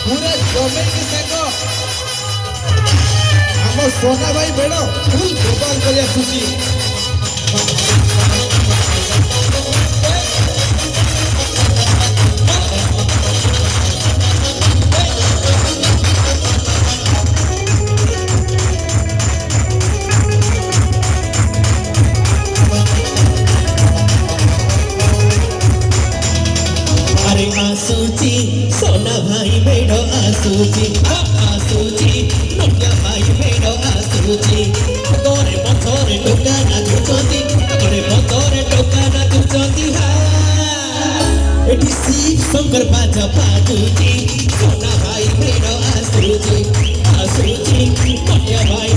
पूरा जमीन के साथ हम सोना भाई बेड़ो फुल गोपाल कर खुशी आसूची सोना भाई मेड़ो आसूची आसूची नोटिया भाई मेड़ो आसूची तोरे पथरे टोका ना तुचती तोरे पथरे टोका ना तुचती हा एटी सी शंकर बाजा बाजूची सोना भाई मेड़ो आसूची आसूची नोटिया भाई